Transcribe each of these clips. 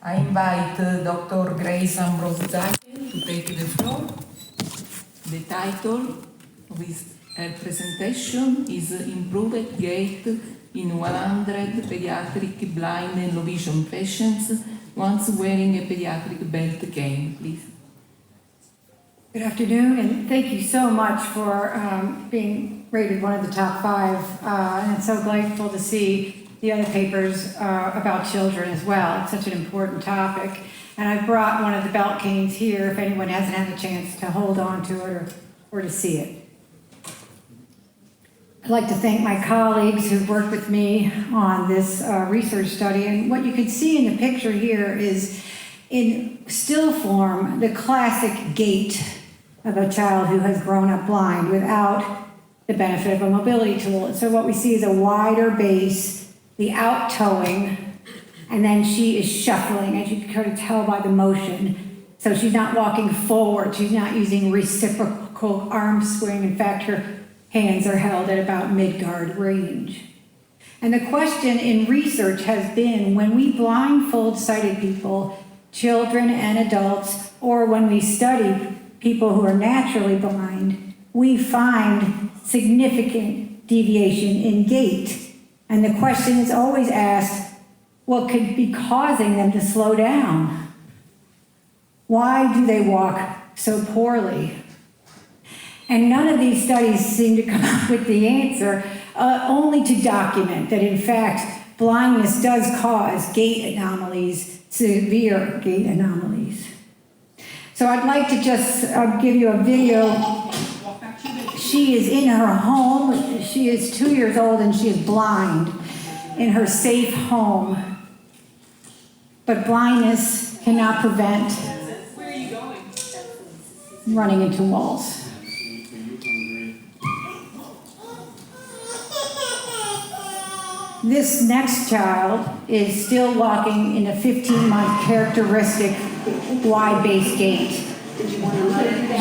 I invite Dr. Grace Ambrose-Zaken to take the floor. The title of her presentation is Improved Gait in 100 Pediatric Blind and Low Vision Patients once wearing a pediatric belt cane. Please. Good afternoon, and thank you so much for being rated one of the top 5. And it's so grateful to see the other papers about children as well. It's such an important topic. And I brought one of the belt canes here if anyone hasn't had a chance to hold on to it or to see it. I'd like to thank my colleagues who've worked with me on this research study. And what you can see in the picture here is, in still form, the classic gait of a child who has grown up blind without the benefit of a mobility tool. And so what we see is a wider base, the out-toeing, and then she is shuffling, as you can kind of tell by the motion. So she's not walking forward, she's not using reciprocal arm swing. In fact, her hands are held at about mid-guard range. And the question in research has been, when we blindfold sighted people, children and adults, or when we study people who are naturally blind, we find significant deviation in gait. And the question is always asked, what could be causing them to slow down? Why do they walk so poorly? And none of these studies seem to come up with the answer, only to document that in fact blindness does cause gait anomalies, severe gait anomalies. So I'd like to just give you a video. She is in her home. She is 2 years old and she is blind in her safe home. But blindness cannot prevent running into walls. This next child is still walking in a 15-month characteristic wide-based gait.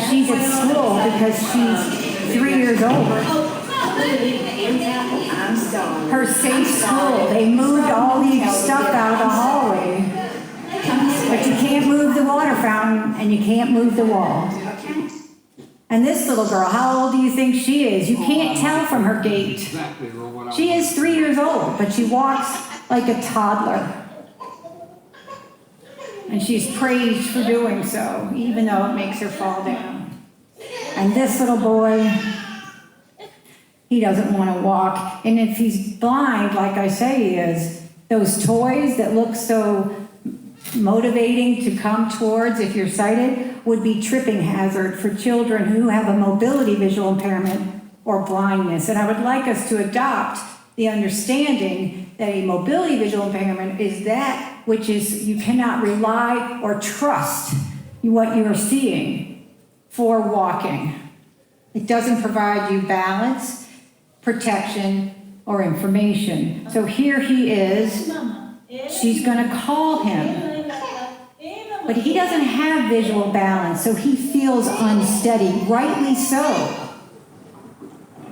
She's at school because she's 3 years old. Her safe school, they moved all the stuff out of the hallway. But you can't move the water fountain and you can't move the wall. And this little girl, how old do you think she is? You can't tell from her gait. She is 3 years old, but she walks like a toddler. And she's praised for doing so, even though it makes her fall down. And this little boy, he doesn't want to walk. And if he's blind, like I say he is, those toys that look so motivating to come towards if you're sighted would be tripping hazard for children who have a mobility visual impairment or blindness. And I would like us to adopt the understanding that a mobility visual impairment is that which is you cannot rely or trust what you are seeing for walking. It doesn't provide you balance, protection, or information. So here he is. She's going to call him. But he doesn't have visual balance, so he feels unsteady, rightly so.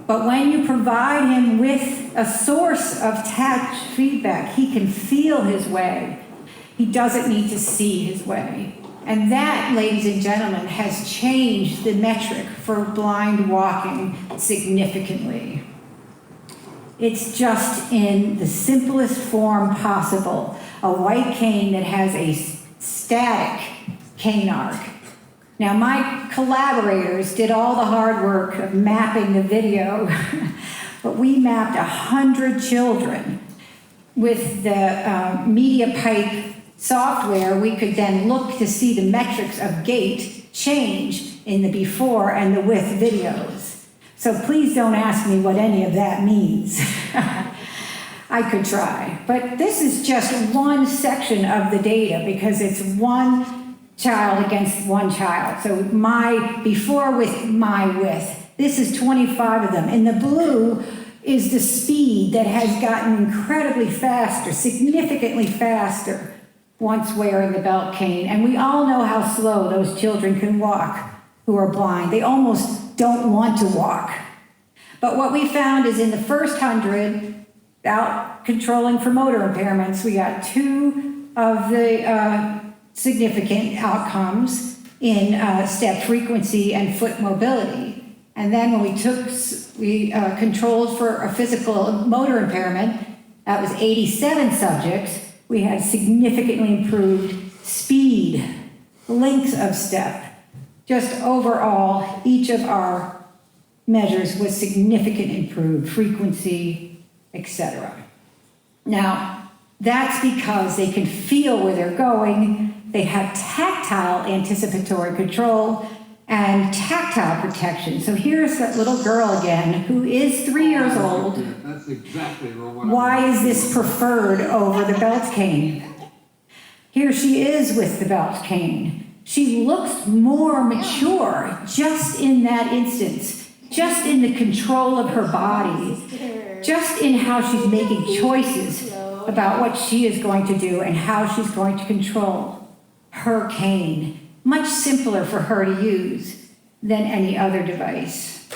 But when you provide him with a source of touch feedback, he can feel his way. He doesn't need to see his way. And that, ladies and gentlemen, has changed the metric for blind walking significantly. It's just in the simplest form possible, a white cane that has a static cane arc. Now, my collaborators did all the hard work of mapping the video, but we mapped 100 children. With the MediaPipe software, we could then look to see the metrics of gait change in the before and the with videos. So please don't ask me what any of that means. I could try, but this is just one section of the data because it's one child against one child. So my before with my with. This is 25 of them. And the blue is the speed that has gotten incredibly faster, significantly faster once wearing the belt cane. And we all know how slow those children can walk who are blind. They almost don't want to walk. But what we found is in the first 100, without controlling for motor impairments, we got 2 of the significant outcomes in step frequency and foot mobility. And then when we controlled for a physical motor impairment, that was 87 subjects, we had significantly improved speed, length of step. Just overall, each of our measures was significantly improved, frequency, etc. Now, that's because they can feel where they're going, they have tactile anticipatory control, and tactile protection. So here's that little girl again, who is 3 years old. That's exactly what Why is this preferred over the belt cane? Here she is with the belt cane. She looks more mature just in that instance, just in the control of her body, just in how she's making choices about what she is going to do and how she's going to control her cane. Much simpler for her to use than any other device.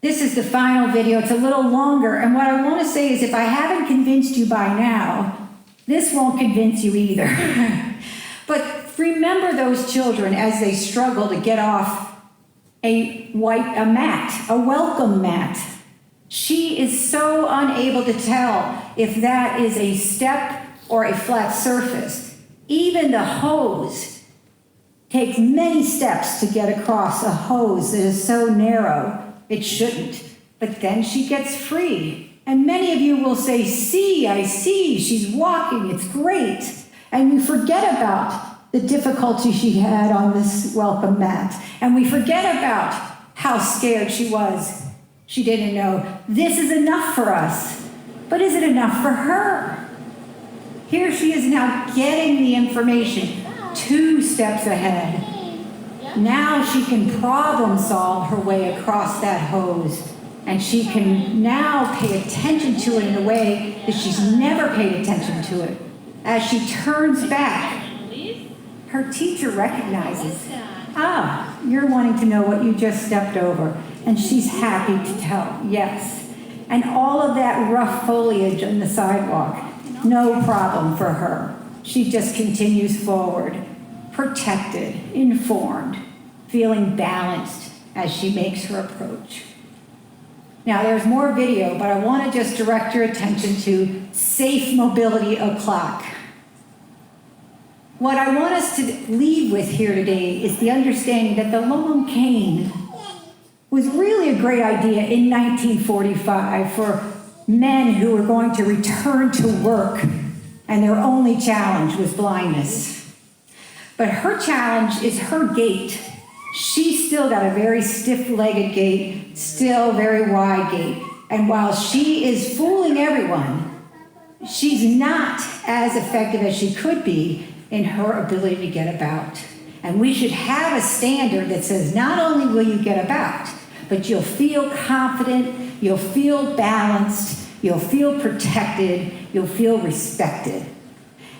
This is the final video. It's a little longer, and what I want to say is if I haven't convinced you by now, this won't convince you either. But remember those children as they struggle to get off a mat, a welcome mat. She is so unable to tell if that is a step or a flat surface. Even the hose takes many steps to get across a hose that is so narrow, it shouldn't. But then she gets free. And many of you will say, see, I see, she's walking, it's great. And you forget about the difficulty she had on this welcome mat. And we forget about how scared she was. She didn't know. This is enough for us. But is it enough for her? Here she is now getting the information 2 steps ahead. Now she can problem solve her way across that hose. And she can now pay attention to it in a way that she's never paid attention to it. As she turns back, her teacher recognizes, you're wanting to know what you just stepped over. And she's happy to tell, yes. And all of that rough foliage on the sidewalk, no problem for her. She just continues forward, protected, informed, feeling balanced as she makes her approach. Now there's more video, but I want to just direct your attention to safe mobility o'clock. What I want us to leave with here today is the understanding that the long cane was really a great idea in 1945 for men who were going to return to work and their only challenge was blindness. But her challenge is her gait. She's still got a very stiff-legged gait, still very wide gait. And while she is fooling everyone, she's not as effective as she could be in her ability to get about. And we should have a standard that says not only will you get about, but you'll feel confident, you'll feel balanced, you'll feel protected, you'll feel respected.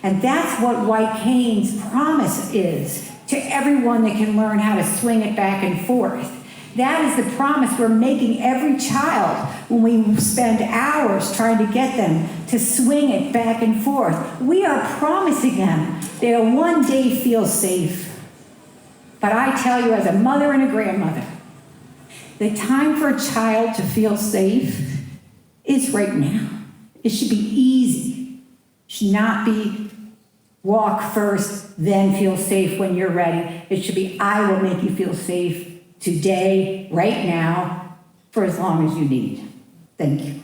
And that's what white cane's promise is to everyone that can learn how to swing it back and forth. That is the promise we're making every child when we spend hours trying to get them to swing it back and forth. We are promising them they'll one day feel safe. But I tell you, as a mother and a grandmother, the time for a child to feel safe is right now. It should be easy. It should not be walk first, then feel safe when you're ready. It should be, I will make you feel safe today, right now, for as long as you need. Thank you.